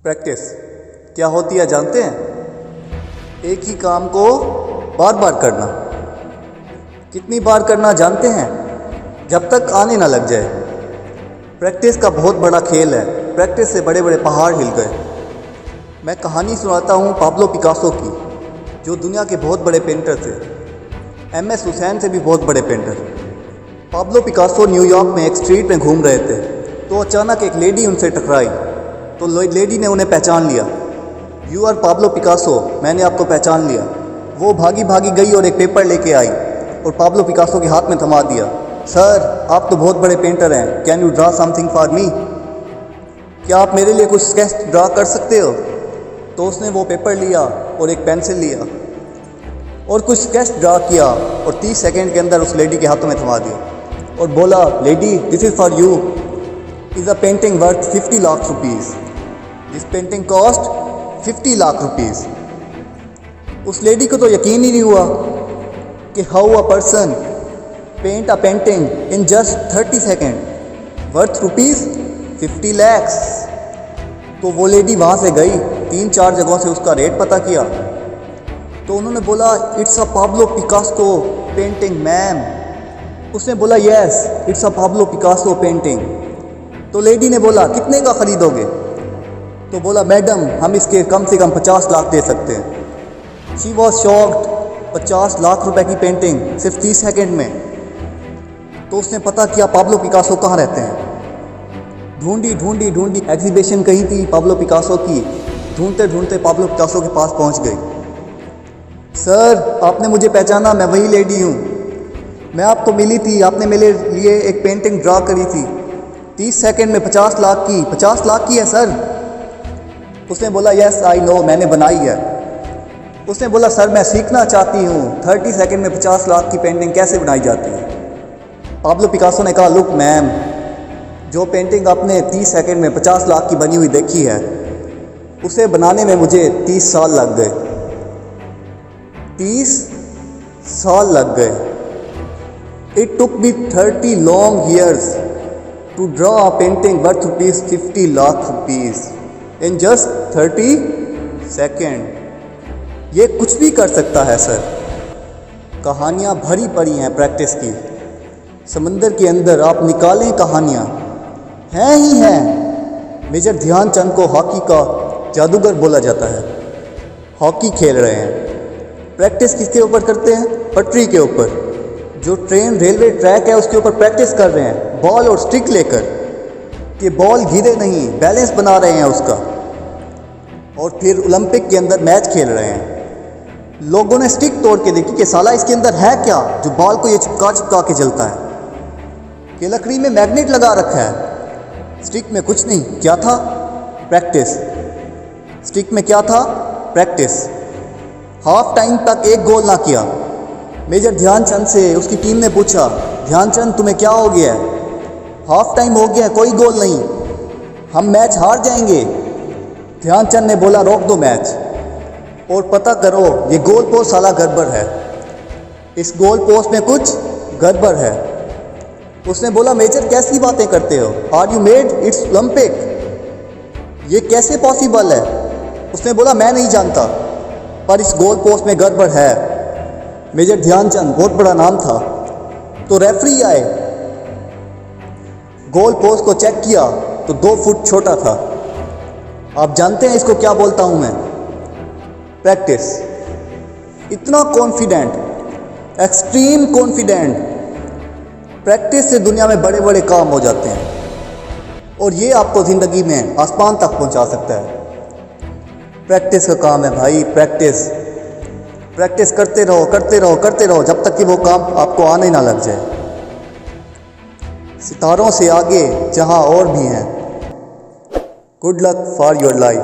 Practice क्या होती है जानते हैं? एक ही काम को बार बार करना। कितनी बार करना जानते हैं? जब तक आने ना लग जाए। प्रैक्टिस का बहुत बड़ा खेल है। प्रैक्टिस से बड़े बड़े पहाड़ हिल गए। मैं कहानी सुनाता हूँ पाब्लो पिकासो की, जो दुनिया के बहुत बड़े पेंटर थे। MS हुसैन से भी बहुत बड़े पेंटर। पाब्लो पिकासो न्यूयॉर्क में एक स्ट्रीट में घूम रहे थे, तो अचानक एक लेडी उनसे टकराई। तो लेडी ने उन्हें पहचान लिया। यू आर पाब्लो पिकासो, मैंने आपको पहचान लिया। वो भागी भागी गई और एक पेपर लेके आई और पाब्लो पिकासो के हाथ में थमा दिया। सर, आप तो बहुत बड़े पेंटर हैं, can you draw something for me? क्या आप मेरे लिए कुछ स्केच ड्रा कर सकते हो? तो उसने वो पेपर लिया और एक पेंसिल लिया और कुछ स्केच ड्रा किया और 30 सेकेंड के अंदर उस लेडी के हाथों में थमा दिया और बोला, lady this is for you, is a painting worth 50 lakh rupees. This painting cost 50 lakh rupees. उस लेडी को तो यकीन ही नहीं हुआ कि how a person paint a painting in just 30 second worth rupees 50 lakhs. तो वो लेडी वहाँ से गई, 3-4 जगहों से उसका रेट पता किया। तो उन्होंने बोला, it's a Pablo Picasso painting ma'am. उसने बोला, yes it's a Pablo Picasso painting. तो लेडी ने बोला, कितने का ख़रीदोगे? तो बोला, मैडम हम इसके कम से कम 50 लाख दे सकते हैं। शी वॉज शॉक्ड, 50 लाख रुपए की पेंटिंग सिर्फ 30 सेकेंड में। तो उसने पता किया पाब्लो पिकासो कहाँ रहते हैं। ढूंढी एग्जीबिशन कहीं थी पाब्लो पिकासो की। ढूंढते ढूंढते पाब्लो पिकासो के पास पहुंच गई। सर, आपने मुझे पहचाना, मैं वही लेडी हूँ। मैं आपको मिली थी, आपने मेरे लिए एक पेंटिंग ड्रा करी थी 30 सेकेंड में 50 लाख की। 50 लाख की है सर। उसने बोला, यस आई नो, मैंने बनाई है। उसने बोला, सर मैं सीखना चाहती हूँ 30 सेकेंड में 50 लाख की पेंटिंग कैसे बनाई जाती है। पाब्लो पिकासो ने कहा, लुक मैम, जो पेंटिंग आपने 30 सेकेंड में 50 लाख की बनी हुई देखी है, उसे बनाने में मुझे 30 साल लग गए। 30 साल लग गए। It took me 30 long years to draw a painting worth rupees 50 lakh rupees in just 30 second. ये कुछ भी कर सकता है सर। कहानियाँ भरी पड़ी हैं प्रैक्टिस की। समंदर के अंदर आप निकालें कहानियाँ, हैं ही हैं। मेजर ध्यानचंद को हॉकी का जादूगर बोला जाता है। हॉकी खेल रहे हैं। प्रैक्टिस किसके ऊपर करते हैं? पटरी के ऊपर। जो ट्रेन रेलवे ट्रैक है उसके ऊपर प्रैक्टिस कर रहे हैं, बॉल और स्टिक लेकर, कि बॉल गिरे नहीं, बैलेंस बना रहे हैं उसका। और फिर ओलंपिक के अंदर मैच खेल रहे हैं। लोगों ने स्टिक तोड़ के देखी कि साला इसके अंदर है क्या, जो बॉल को ये चिपका के चलता है। कि लकड़ी में मैग्नेट लगा रखा है, स्टिक में कुछ नहीं। क्या था? प्रैक्टिस। स्टिक में क्या था? प्रैक्टिस। हाफ टाइम तक एक गोल ना किया। मेजर ध्यानचंद से उसकी टीम ने पूछा, ध्यानचंद तुम्हें क्या हो गया है? हाफ टाइम हो गया, कोई गोल नहीं, हम मैच हार जाएंगे। ध्यानचंद ने बोला, रोक दो मैच और पता करो ये गोल पोस्ट साला गड़बड़ है, इस गोल पोस्ट में कुछ गड़बड़ है। उसने बोला, मेजर कैसी बातें करते हो? Are you mad? It's Olympic, ये कैसे पॉसिबल है? उसने बोला, मैं नहीं जानता, पर इस गोल पोस्ट में गड़बड़ है। मेजर ध्यानचंद बहुत बड़ा नाम था। तो रेफरी आए, गोल पोस्ट को चेक किया तो 2 फुट छोटा था। आप जानते हैं इसको क्या बोलता हूं मैं? प्रैक्टिस। इतना कॉन्फिडेंट, एक्सट्रीम कॉन्फिडेंट। प्रैक्टिस से दुनिया में बड़े बड़े काम हो जाते हैं और ये आपको ज़िंदगी में आसमान तक पहुंचा सकता है। प्रैक्टिस का काम है भाई, प्रैक्टिस। प्रैक्टिस करते रहो जब तक कि वो काम आपको आने ना लग जाए। सितारों से आगे जहां और भी हैं। Good luck for your life.